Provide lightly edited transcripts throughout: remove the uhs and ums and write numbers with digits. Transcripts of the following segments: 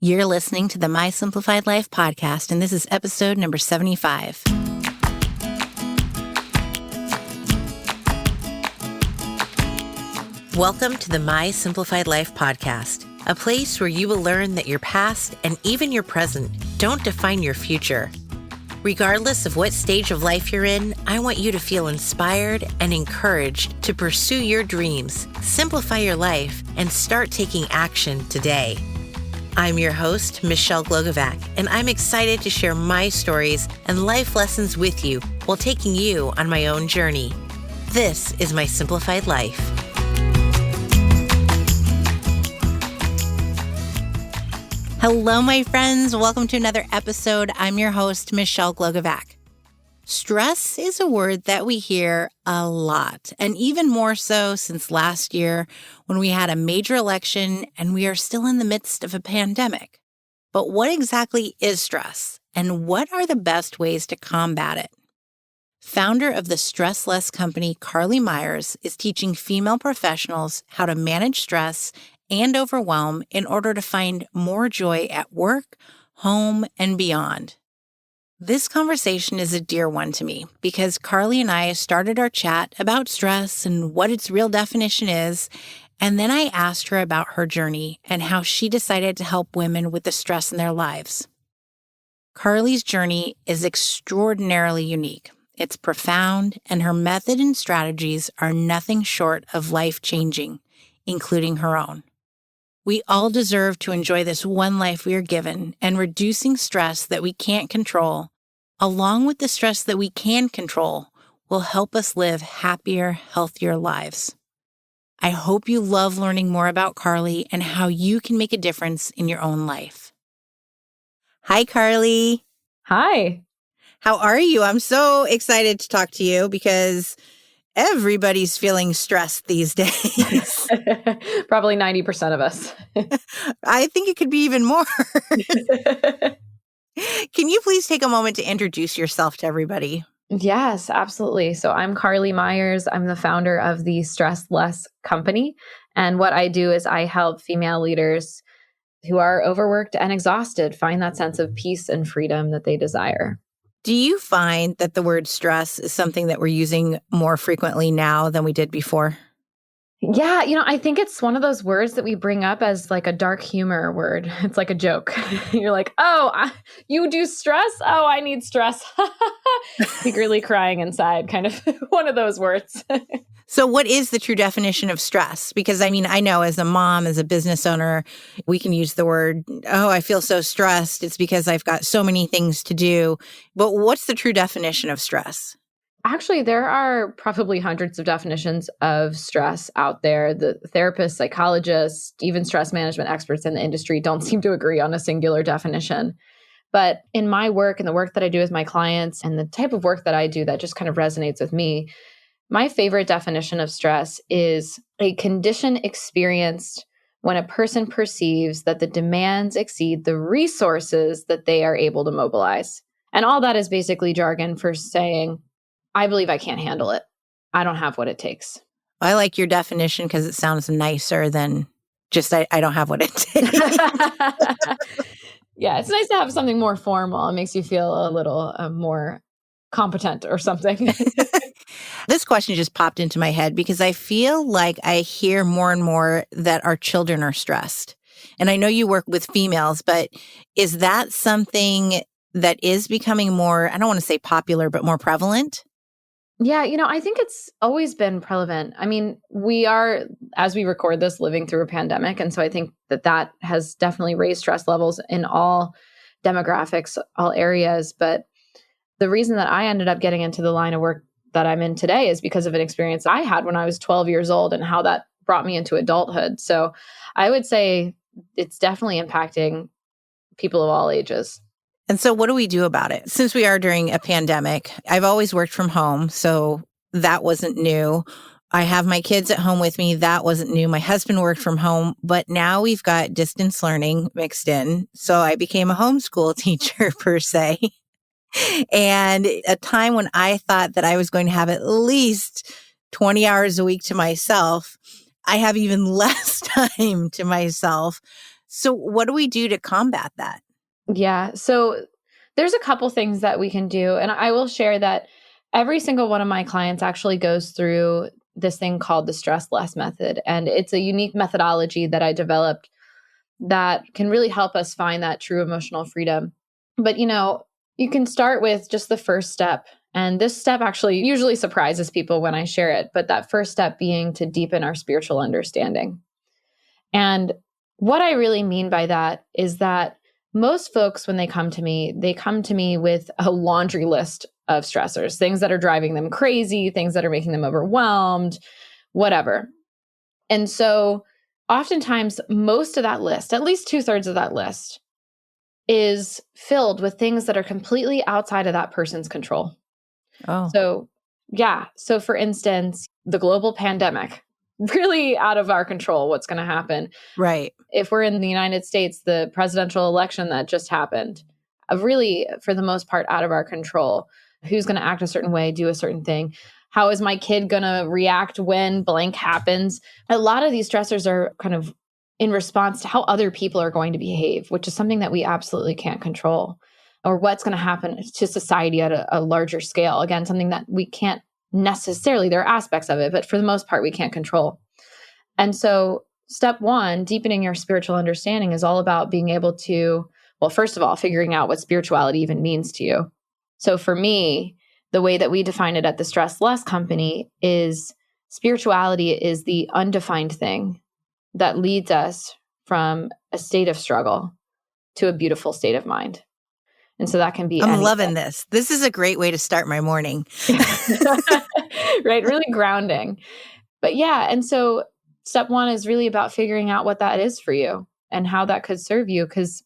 You're listening to the My Simplified Life podcast, and this is episode number 75. Welcome to the My Simplified Life podcast, a place where you will learn that your past and even your present don't define your future. Regardless of what stage of life you're in, I want you to feel inspired and encouraged to pursue your dreams, simplify your life, and start taking action today. I'm your host, Michelle Glogovac, and I'm excited to share my stories and life lessons with you while taking you on my own journey. This is My Simplified Life. Hello, my friends. Welcome to another episode. I'm your host, Michelle Glogovac. Stress is a word that we hear a lot, and even more so since last year when we had a major election and we are still in the midst of a pandemic. But what exactly is stress, and what are the best ways to combat it? Founder of the Stress Less company, Carlee Myers, is teaching female professionals how to manage stress and overwhelm in order to find more joy at work, home, and beyond. This conversation is a dear one to me because Carlee and I started our chat about stress and what its real definition is, and then I asked her about her journey and how she decided to help women with the stress in their lives. Carlee's journey is extraordinarily unique. It's profound, and her method and strategies are nothing short of life-changing, including her own. We all deserve to enjoy this one life we are given, and reducing stress that we can't control, along with the stress that we can control, will help us live happier, healthier lives. I hope you love learning more about Carlee and how you can make a difference in your own life. Hi, Carlee. Hi. How are you? I'm so excited to talk to you because everybody's feeling stressed these days. Probably 90% of us. I think it could be even more. Can you please take a moment to introduce yourself to everybody? Yes, absolutely. So I'm Carlee Myers. I'm the founder of the Stress Less company. And what I do is I help female leaders who are overworked and exhausted find that sense of peace and freedom that they desire. Do you find that the word stress is something that we're using more frequently now than we did before? Yeah, I think it's one of those words that we bring up as like a dark humor word. It's like a joke. You're like, you do stress? Oh, I need stress. Secretly crying inside, kind of one of those words. So what is the true definition of stress? Because I know as a mom, as a business owner, we can use the word, I feel so stressed. It's because I've got so many things to do. But what's the true definition of stress? Actually, there are probably hundreds of definitions of stress out there. The therapists, psychologists, even stress management experts in the industry don't seem to agree on a singular definition. But in my work and the work that I do with my clients and the type of work that I do that just kind of resonates with me, my favorite definition of stress is a condition experienced when a person perceives that the demands exceed the resources that they are able to mobilize. And all that is basically jargon for saying, I believe I can't handle it. I don't have what it takes. I like your definition because it sounds nicer than just I don't have what it takes. Yeah, it's nice to have something more formal. It makes you feel a little more competent or something. This question just popped into my head because I feel like I hear more and more that our children are stressed. And I know you work with females, but is that something that is becoming more, I don't want to say popular, but more prevalent? Yeah, I think it's always been prevalent. We are, as we record this, living through a pandemic. And so I think that has definitely raised stress levels in all demographics, all areas. But the reason that I ended up getting into the line of work that I'm in today is because of an experience I had when I was 12 years old and how that brought me into adulthood. So I would say it's definitely impacting people of all ages. And so what do we do about it? Since we are during a pandemic, I've always worked from home, so that wasn't new. I have my kids at home with me. That wasn't new. My husband worked from home, but now we've got distance learning mixed in. So I became a homeschool teacher per se. And a time when I thought that I was going to have at least 20 hours a week to myself, I have even less time to myself. So what do we do to combat that? Yeah. So there's a couple things that we can do. And I will share that every single one of my clients actually goes through this thing called the stress less method. And it's a unique methodology that I developed that can really help us find that true emotional freedom. But, you can start with just the first step. And this step actually usually surprises people when I share it. But that first step being to deepen our spiritual understanding. And what I really mean by that is that most folks, when they come to me with a laundry list of stressors, things that are driving them crazy, things that are making them overwhelmed, whatever. And so oftentimes, most of that list, at least 2/3 of that list, is filled with things that are completely outside of that person's control. Oh, So, yeah. So, for instance, the global pandemic, really out of our control, what's going to happen. right. If we're in the United States, the presidential election that just happened, really, for the most part, out of our control. Who's going to act a certain way, do a certain thing? How is my kid going to react when blank happens? A lot of these stressors are kind of in response to how other people are going to behave, which is something that we absolutely can't control, or what's going to happen to society at a larger scale. Again, something that we can't necessarily, there are aspects of it, but for the most part, we can't control. And so step one, deepening your spiritual understanding, is all about being able to, well, first of all, figuring out what spirituality even means to you. So for me, the way that we define it at the Stress Less Company is spirituality is the undefined thing that leads us from a state of struggle to a beautiful state of mind. And so that can be I'm anything. loving this. This is a great way to start my morning. Right? Really grounding. But yeah, and so step one is really about figuring out what that is for you and how that could serve you. Because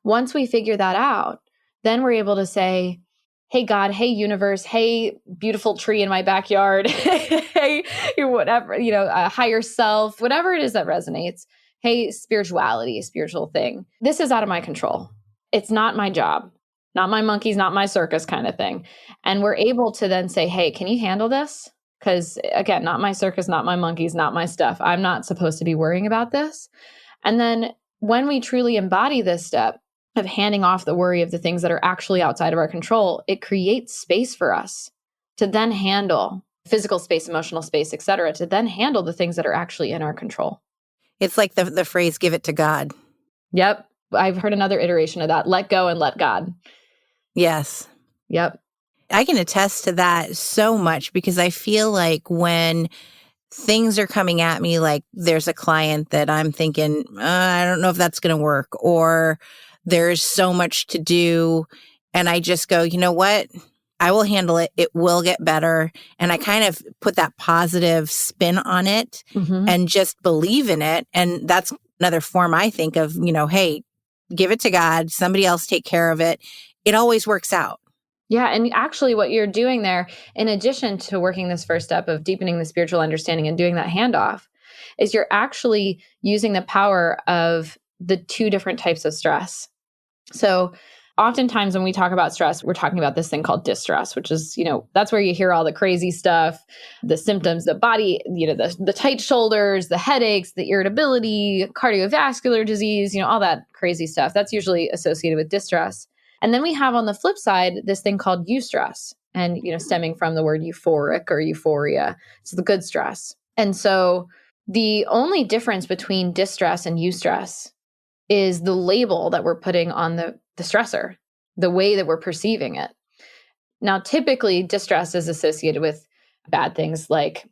once we figure that out, then we're able to say, hey, God, hey, universe, hey, beautiful tree in my backyard, hey, whatever, a higher self, whatever it is that resonates. Hey, spirituality, spiritual thing. This is out of my control. It's not my job, not my monkeys, not my circus kind of thing. And we're able to then say, hey, can you handle this? Because again, not my circus, not my monkeys, not my stuff. I'm not supposed to be worrying about this. And then when we truly embody this step of handing off the worry of the things that are actually outside of our control, it creates space for us to then handle physical space, emotional space, et cetera, to then handle the things that are actually in our control. It's like the phrase, give it to God. Yep. I've heard another iteration of that. Let go and let God. Yes. Yep. I can attest to that so much because I feel like when things are coming at me, like there's a client that I'm thinking, I don't know if that's going to work, or there's so much to do. And I just go, you know what? I will handle it. It will get better. And I kind of put that positive spin on it and just believe in it. And that's another form I think of, hey, give it to God. Somebody else take care of it. It always works out. Yeah. And actually, what you're doing there, in addition to working this first step of deepening the spiritual understanding and doing that handoff, is you're actually using the power of the two different types of stress. So oftentimes when we talk about stress, we're talking about this thing called distress, which is, that's where you hear all the crazy stuff, the symptoms, the body, the tight shoulders, the headaches, the irritability, cardiovascular disease, all that crazy stuff. That's usually associated with distress. And then we have on the flip side, this thing called eustress, and, stemming from the word euphoric or euphoria. It's the good stress. And so the only difference between distress and eustress is the label that we're putting on the stressor, the way that we're perceiving it. Now, typically, distress is associated with bad things like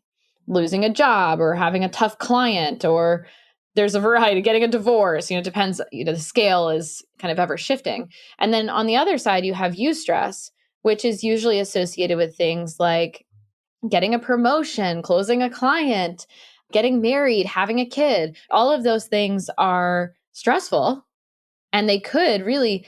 losing a job or having a tough client, or there's a variety, getting a divorce, it depends, the scale is kind of ever shifting. And then on the other side, you have eustress, which is usually associated with things like getting a promotion, closing a client, getting married, having a kid. All of those things are stressful, and they could really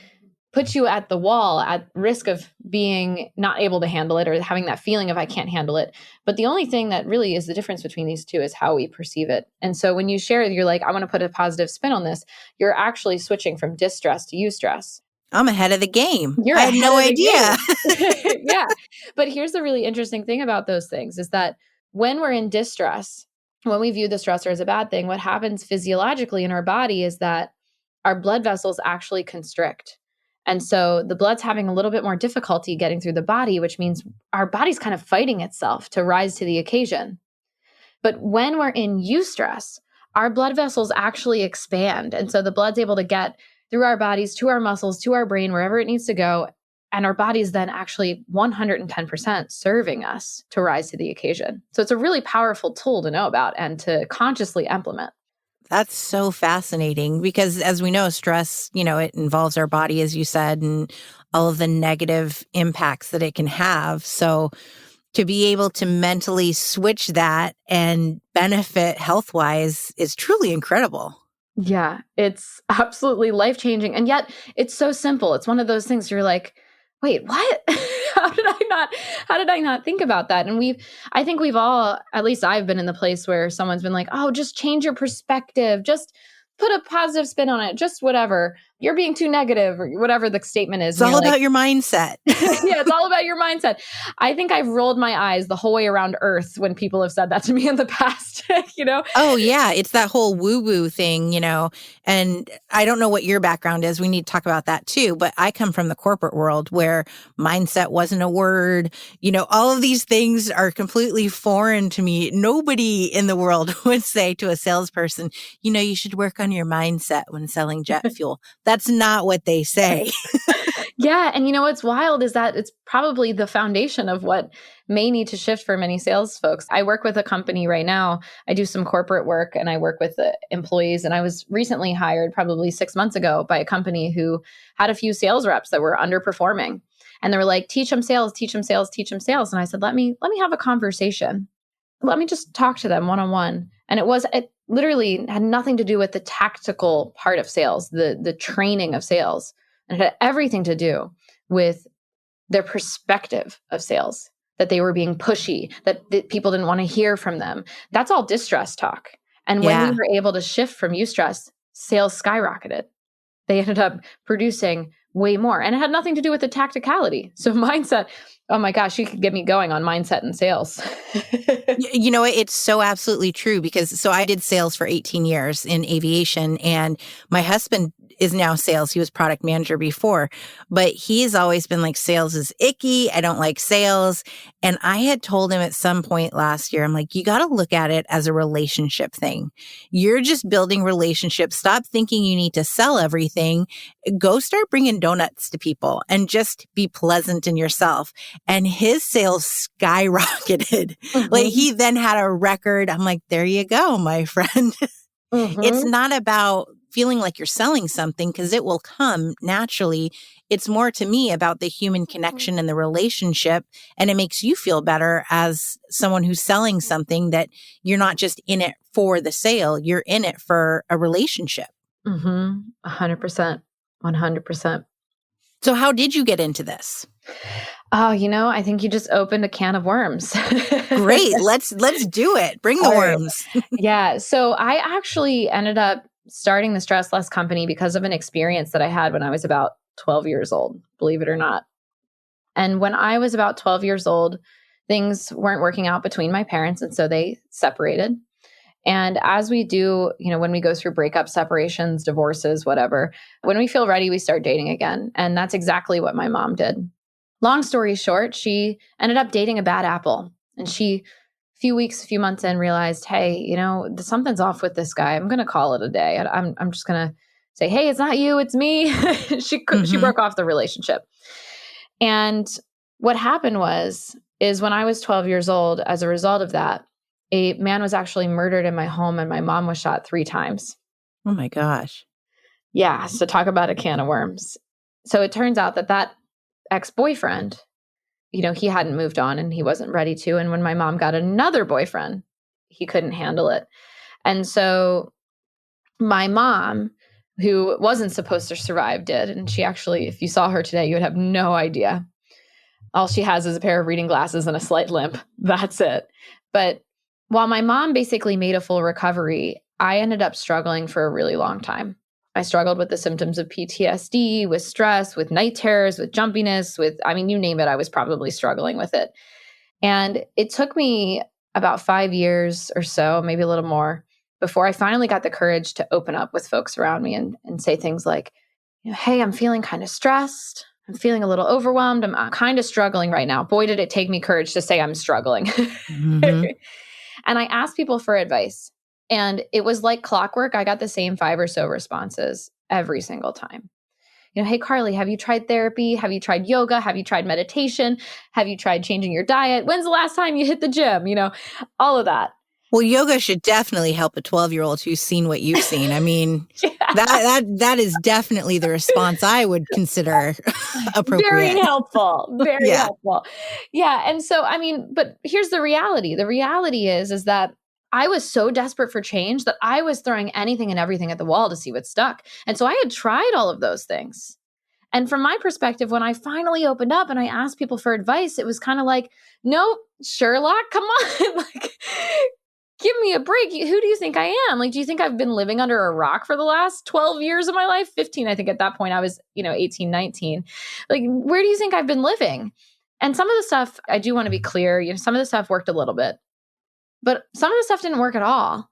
put you at the wall, at risk of being not able to handle it or having that feeling of I can't handle it. But the only thing that really is the difference between these two is how we perceive it. And so when you share, you're like, I want to put a positive spin on this, you're actually switching from distress to eustress. I'm ahead of the game. You're I had no idea. Yeah. But here's the really interesting thing about those things is that when we're in distress, when we view the stressor as a bad thing, what happens physiologically in our body is that our blood vessels actually constrict. And so the blood's having a little bit more difficulty getting through the body, which means our body's kind of fighting itself to rise to the occasion. But when we're in eustress, our blood vessels actually expand. And so the blood's able to get through our bodies, to our muscles, to our brain, wherever it needs to go. And our body's then actually 110% serving us to rise to the occasion. So it's a really powerful tool to know about and to consciously implement. That's so fascinating because as we know, stress, it involves our body, as you said, and all of the negative impacts that it can have. So to be able to mentally switch that and benefit health-wise is truly incredible. Yeah, it's absolutely life-changing. And yet it's so simple. It's one of those things you're like, wait, what? How did I not think about that? And I think we've all, at least I've been in the place where someone's been like, oh, just change your perspective. Just put a positive spin on it. Just whatever. You're being too negative or whatever the statement is. It's all about your mindset. Yeah, it's all about your mindset. I think I've rolled my eyes the whole way around earth when people have said that to me in the past, Oh, yeah. It's that whole woo-woo thing, and I don't know what your background is. We need to talk about that too. But I come from the corporate world where mindset wasn't a word. All of these things are completely foreign to me. Nobody in the world would say to a salesperson, you should work on your mindset when selling jet fuel. That's not what they say. Yeah. And what's wild is that it's probably the foundation of what may need to shift for many sales folks. I work with a company right now. I do some corporate work and I work with the employees. And I was recently hired probably 6 months ago by a company who had a few sales reps that were underperforming. And they were like, teach them sales, teach them sales, teach them sales. And I said, let me have a conversation. Let me just talk to them one-on-one. And it literally had nothing to do with the tactical part of sales, the training of sales. And it had everything to do with their perspective of sales, that they were being pushy, that people didn't want to hear from them. That's all distress talk. And when we were able to shift from eustress, sales skyrocketed. They ended up producing way more. And it had nothing to do with the tacticality. So mindset, oh my gosh, you could get me going on mindset and sales. It's so absolutely true because I did sales for 18 years in aviation and my husband is now sales. He was product manager before, but he's always been like, sales is icky. I don't like sales. And I had told him at some point last year, I'm like, you got to look at it as a relationship thing. You're just building relationships. Stop thinking you need to sell everything. Go start bringing donuts to people and just be pleasant in yourself. And his sales skyrocketed. Mm-hmm. Like he then had a record. I'm like, there you go, my friend. Mm-hmm. It's not about feeling like you're selling something because it will come naturally. It's more to me about the human connection and the relationship. And it makes you feel better as someone who's selling something that you're not just in it for the sale. You're in it for a relationship. 100%. 100%. So how did you get into this? Oh, I think you just opened a can of worms. Great. Let's do it. Bring the worms. Yeah. So I actually ended up starting the Stress Less company because of an experience that I had when I was about 12 years old, believe it or not. And when I was about 12 years old, things weren't working out between my parents. And so they separated. And as we do, when we go through breakups, separations, divorces, whatever, when we feel ready, we start dating again. And that's exactly what my mom did. Long story short, she ended up dating a bad apple. And she, a few months in, realized, hey, something's off with this guy. I'm going to call it a day. I'm just going to say, hey, it's not you, it's me. She broke off the relationship. And what happened is when I was 12 years old, as a result of that, a man was actually murdered in my home and my mom was shot 3 times. Oh my gosh. Yeah. So talk about a can of worms. So it turns out that ex-boyfriend, he hadn't moved on and he wasn't ready to. And when my mom got another boyfriend, he couldn't handle it. And so my mom, who wasn't supposed to survive, did. And she actually, if you saw her today, you would have no idea. All she has is a pair of reading glasses and a slight limp. That's it. But while my mom basically made a full recovery, I ended up struggling for a really long time. I struggled with the symptoms of PTSD, with stress, with night terrors, with jumpiness, you name it, I was probably struggling with it. And it took me about 5 years or so, maybe a little more, before I finally got the courage to open up with folks around me and say things like, hey, I'm feeling kind of stressed. I'm feeling a little overwhelmed. I'm kind of struggling right now. Boy, did it take me courage to say I'm struggling. Mm-hmm. And I asked people for advice. And it was like clockwork. I got the same 5 or so responses every single time. Hey, Carlee, have you tried therapy? Have you tried yoga? Have you tried meditation? Have you tried changing your diet? When's the last time you hit the gym? All of that. Well, yoga should definitely help a 12-year-old who's seen what you've seen. I mean, that is definitely the response I would consider appropriate. Very helpful. Very Yeah. helpful. Yeah. And so, but here's the reality. The reality is that I was so desperate for change that I was throwing anything and everything at the wall to see what stuck. And so I had tried all of those things. And from my perspective, when I finally opened up and I asked people for advice, it was kind of like, no, Sherlock, come on. Give me a break. Who do you think I am? Do you think I've been living under a rock for the last 12 years of my life? 15, I think at that point I was, 18, 19. Where do you think I've been living? And some of the stuff, I do want to be clear, some of the stuff worked a little bit, but some of the stuff didn't work at all.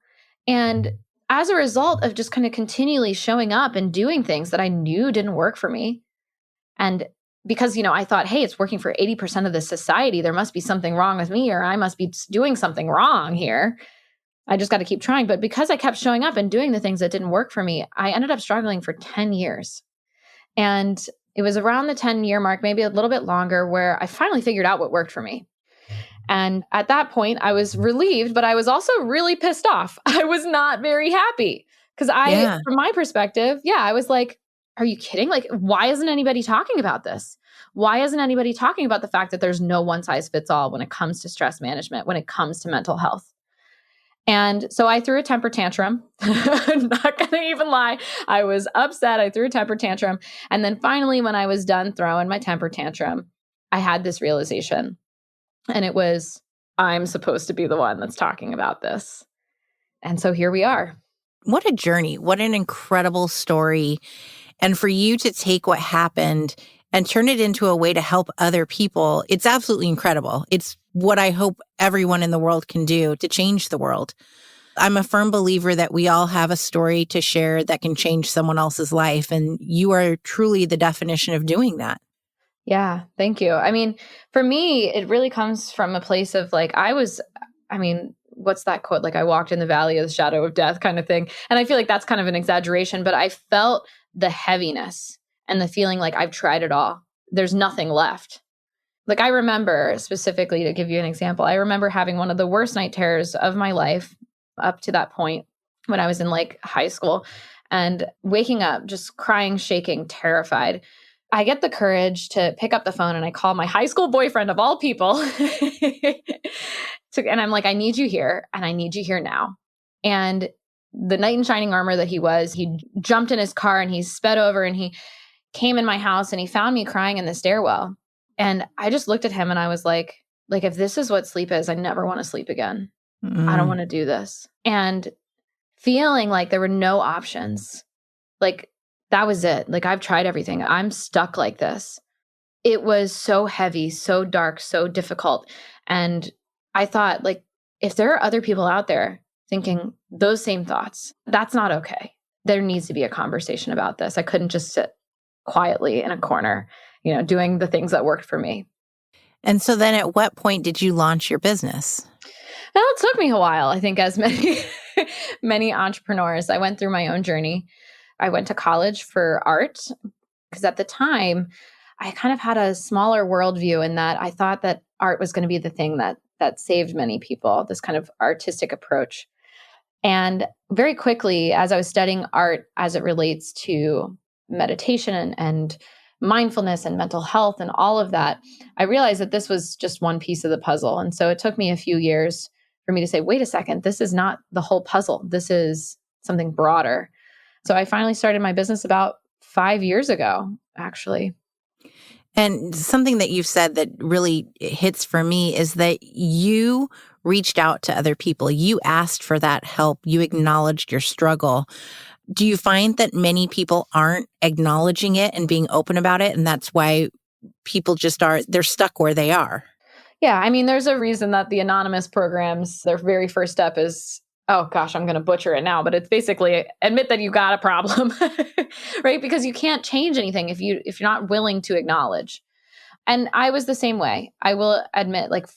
And as a result of just kind of continually showing up and doing things that I knew didn't work for me, and because, I thought, hey, it's working for 80% of the society, there must be something wrong with me, or I must be doing something wrong here. I just got to keep trying. But because I kept showing up and doing the things that didn't work for me, I ended up struggling for 10 years. And it was around the 10-year mark, maybe a little bit longer, where I finally figured out what worked for me. And at that point, I was relieved, but I was also really pissed off. I was not very happy because from my perspective, I was like, are you kidding? Why isn't anybody talking about this? Why isn't anybody talking about the fact that there's no one size fits all when it comes to stress management, when it comes to mental health? And so I threw a temper tantrum. I'm not going to even lie. I was upset. I threw a temper tantrum. And then finally, when I was done throwing my temper tantrum, I had this realization. And it was, I'm supposed to be the one that's talking about this. And so here we are. What a journey. What an incredible story. And for you to take what happened and turn it into a way to help other people, it's absolutely incredible. It's what I hope everyone in the world can do to change the world. I'm a firm believer that we all have a story to share that can change someone else's life. And you are truly the definition of doing that. Yeah, thank you. For me, it really comes from a place of what's that quote? I walked in the valley of the shadow of death kind of thing. And I feel like that's kind of an exaggeration, but I felt the heaviness and the feeling like I've tried it all. There's nothing left. I remember specifically, to give you an example, I remember having one of the worst night terrors of my life up to that point when I was in high school, and waking up, just crying, shaking, terrified. I get the courage to pick up the phone and I call my high school boyfriend of all people. And I'm like, I need you here and I need you here now. And the knight in shining armor that he was, he jumped in his car and he sped over and he came in my house and he found me crying in the stairwell. And I just looked at him and I was like, if this is what sleep is, I never want to sleep again. I don't want to do this. And feeling like there were no options, that was it. I've tried everything. I'm stuck like this. It was so heavy, so dark, so difficult. And I thought, if there are other people out there thinking those same thoughts, that's not okay. There needs to be a conversation about this. I couldn't just sit quietly in a corner, doing the things that worked for me. And so then at what point did you launch your business? Well, it took me a while, I think, as many entrepreneurs. I went through my own journey. I went to college for art because at the time I kind of had a smaller worldview in that I thought that art was going to be the thing that saved many people, this kind of artistic approach. And very quickly, as I was studying art as it relates to meditation and mindfulness and mental health and all of that, I realized that this was just one piece of the puzzle. And so it took me a few years for me to say, wait a second, this is not the whole puzzle. This is something broader. So I finally started my business about 5 years ago, actually. And something that you've said that really hits for me is that you reached out to other people. You asked for that help. You acknowledged your struggle. Do you find that many people aren't acknowledging it and being open about it? And that's why people they're stuck where they are. Yeah. There's a reason that the anonymous programs, their very first step is oh gosh, I'm going to butcher it now, but it's basically admit that you got a problem, right? Because you can't change anything if you're not willing to acknowledge. And I was the same way. I will admit, like,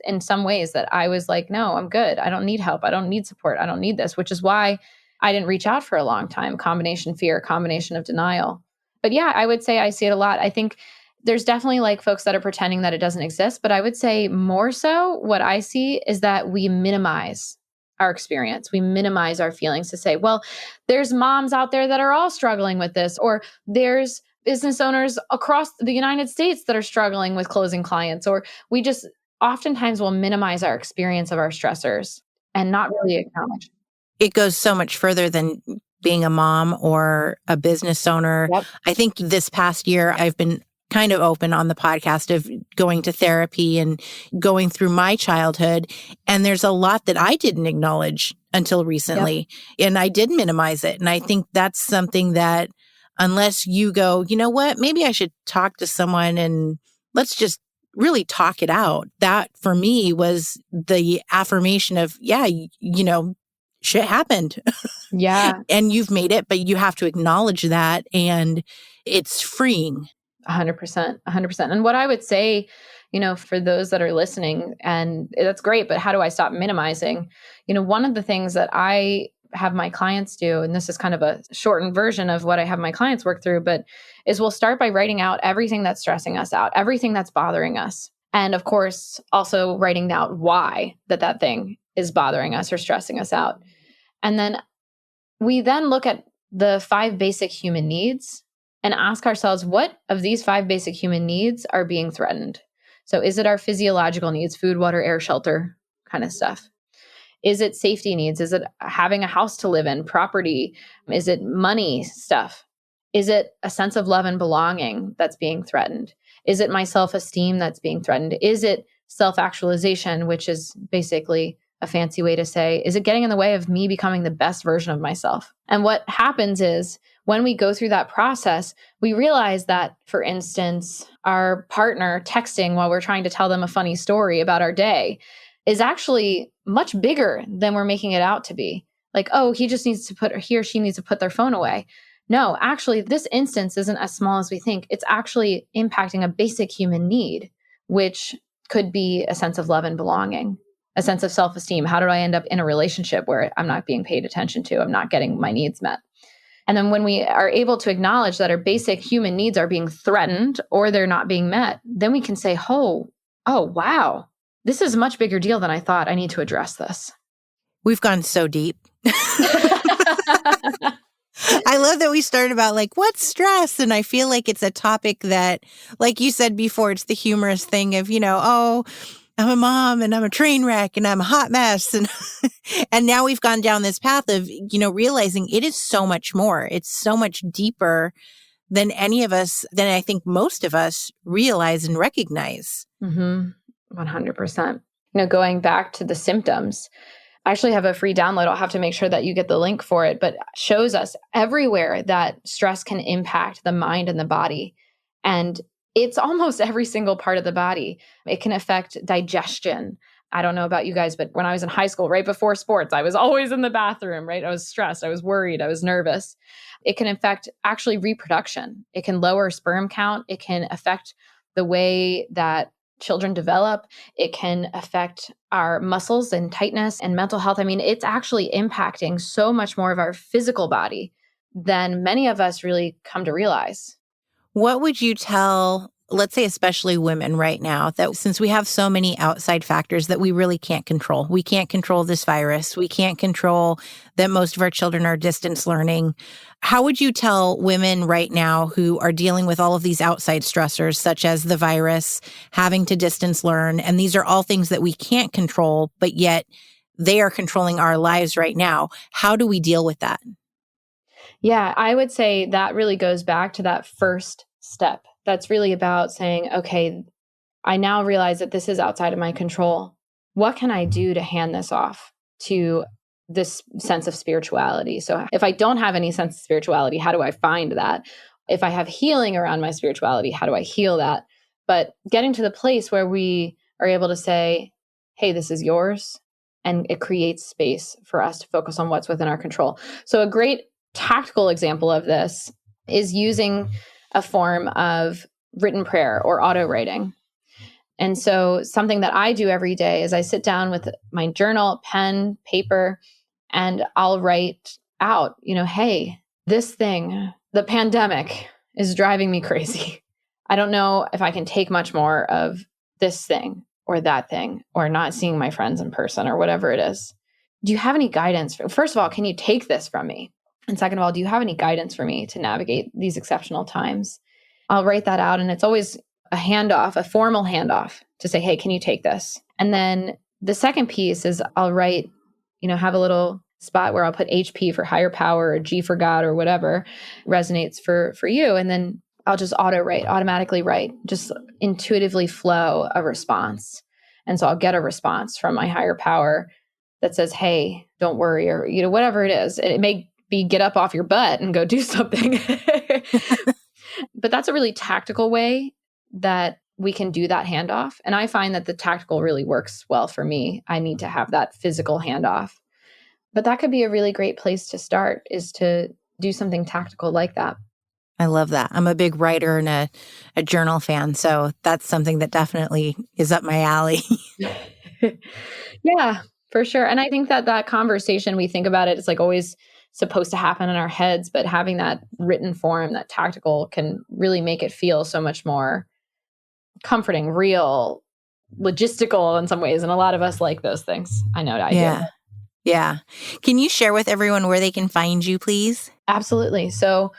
in some ways that I was like, no, I'm good. I don't need help. I don't need support. I don't need this, which is why I didn't reach out for a long time. Combination fear, combination of denial. But yeah, I would say I see it a lot. I think there's definitely like folks that are pretending that it doesn't exist. But I would say more so what I see is that we minimize our experience. We minimize our feelings to say, well, there's moms out there that are all struggling with this, or there's business owners across the United States that are struggling with closing clients, or we just oftentimes will minimize our experience of our stressors and not really acknowledge. It goes so much further than being a mom or a business owner. Yep. I think this past year, I've been kind of open on the podcast of going to therapy and going through my childhood. And there's a lot that I didn't acknowledge until recently. Yep. And I did minimize it. And I think that's something that unless you go, you know what, maybe I should talk to someone and let's just really talk it out. That for me was the affirmation of, yeah, you know, shit happened. Yeah. And you've made it, but you have to acknowledge that. And it's freeing. 100%. And what I would say, you know, for those that are listening, and that's great, but how do I stop minimizing? You know, one of the things that I have my clients do, and this is kind of a shortened version of what I have my clients work through, but is we'll start by writing out everything that's stressing us out, everything that's bothering us. And of course, also writing out why that thing is bothering us or stressing us out. And then we then look at the 5 basic human needs and ask ourselves, what of these 5 basic human needs are being threatened? So is it our physiological needs, food, water, air, shelter kind of stuff? Is it safety needs? Is it having a house to live in, property? Is it money stuff? Is it a sense of love and belonging that's being threatened? Is it my self-esteem that's being threatened? Is it self-actualization, which is basically a fancy way to say, is it getting in the way of me becoming the best version of myself? And what happens is when we go through that process, we realize that, for instance, our partner texting while we're trying to tell them a funny story about our day is actually much bigger than we're making it out to be. Like, oh, he or she needs to put their phone away. No, actually, this instance isn't as small as we think. It's actually impacting a basic human need, which could be a sense of love and belonging, a sense of self-esteem. How did I end up in a relationship where I'm not being paid attention to? I'm not getting my needs met. And then when we are able to acknowledge that our basic human needs are being threatened or they're not being met, then we can say, oh, wow, this is a much bigger deal than I thought. I need to address this. We've gone so deep. I love that we started about like, what's stress? And I feel like it's a topic that, like you said before, it's the humorous thing of, you know, oh, I'm a mom and I'm a train wreck and I'm a hot mess. And and now we've gone down this path of, you know, realizing it is so much more. It's so much deeper than any of us, than I think most of us realize and recognize. 100%. You know, going back to the symptoms, I actually have a free download. I'll have to make sure that you get the link for it, but shows us everywhere that stress can impact the mind and the body. And it's almost every single part of the body. It can affect digestion. I don't know about you guys, but when I was in high school, right before sports, I was always in the bathroom, right? I was stressed. I was worried. I was nervous. It can affect actually reproduction. It can lower sperm count. It can affect the way that children develop. It can affect our muscles and tightness and mental health. I mean, it's actually impacting so much more of our physical body than many of us really come to realize. What would you tell, let's say, especially women right now, that since we have so many outside factors that we really can't control, we can't control this virus, we can't control that most of our children are distance learning. How would you tell women right now who are dealing with all of these outside stressors, such as the virus, having to distance learn, and these are all things that we can't control, but yet they are controlling our lives right now. How do we deal with that? Yeah, I would say that really goes back to that first step. That's really about saying, okay, I now realize that this is outside of my control. What can I do to hand this off to this sense of spirituality? So if I don't have any sense of spirituality, how do I find that? If I have healing around my spirituality, how do I heal that? But getting to the place where we are able to say, hey, this is yours. and it creates space for us to focus on what's within our control. So a great tactical example of this is using a form of written prayer or auto writing. And so something that I do every day is I sit down with my journal, pen, paper, and I'll write out, hey, this thing, the pandemic is driving me crazy. I don't know if I can take much more of this thing or that thing or not seeing my friends in person or whatever it is. Do you have any guidance? First of all, can you take this from me? And second of all, do you have any guidance for me to navigate these exceptional times? I'll write that out, and it's always a handoff, a formal handoff to say, hey, can you take this? And then the second piece is I'll write, have a little spot where I'll put HP for higher power or G for God or whatever resonates for you. And then I'll just automatically write, just intuitively flow a response. And so I'll get a response from my higher power that says, hey, don't worry, or, whatever it is. It may be get up off your butt and go do something. But that's a really tactical way that we can do that handoff. And I find that the tactical really works well for me. I need to have that physical handoff. But that could be a really great place to start, is to do something tactical like that. I love that. I'm a big writer and a journal fan. So that's something that definitely is up my alley. Yeah, for sure. And I think that conversation, we think about it, it's like always supposed to happen in our heads, but having that written form, that tactical, can really make it feel so much more comforting, real, logistical in some ways. And a lot of us like those things. I know I do. Yeah. Can you share with everyone where they can find you, please? Absolutely. So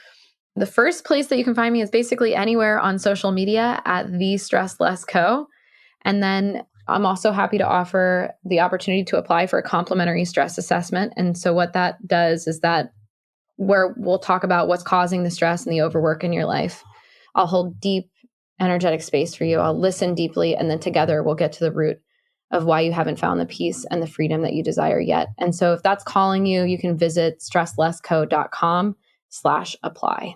the first place that you can find me is basically anywhere on social media at The Stress Less Co. And then I'm also happy to offer the opportunity to apply for a complimentary stress assessment. And so what that does is that where we'll talk about what's causing the stress and the overwork in your life. I'll hold deep energetic space for you. I'll listen deeply. And then together we'll get to the root of why you haven't found the peace and the freedom that you desire yet. And so if that's calling you, you can visit stresslessco.com/apply.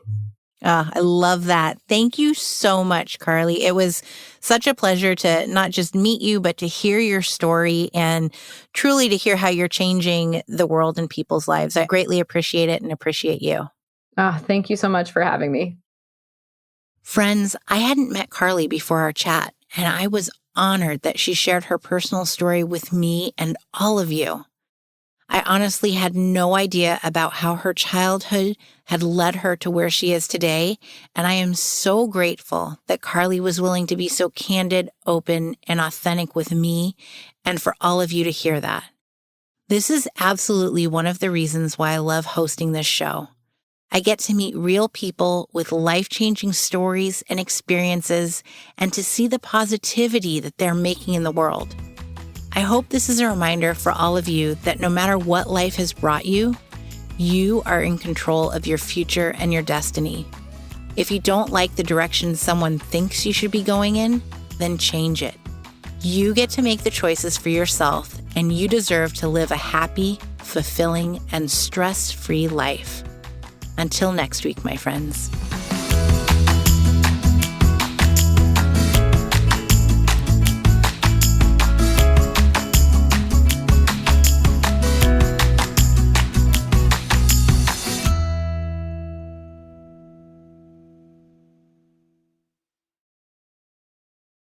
I love that. Thank you so much, Carlee. It was such a pleasure to not just meet you, but to hear your story and truly to hear how you're changing the world and people's lives. I greatly appreciate it and appreciate you. Thank you so much for having me. Friends, I hadn't met Carlee before our chat, and I was honored that she shared her personal story with me and all of you. I honestly had no idea about how her childhood had led her to where she is today, and I am so grateful that Carlee was willing to be so candid, open, and authentic with me, and for all of you to hear that. This is absolutely one of the reasons why I love hosting this show. I get to meet real people with life-changing stories and experiences, and to see the positivity that they're making in the world. I hope this is a reminder for all of you that no matter what life has brought you, you are in control of your future and your destiny. If you don't like the direction someone thinks you should be going in, then change it. You get to make the choices for yourself, and you deserve to live a happy, fulfilling, and stress-free life. Until next week, my friends.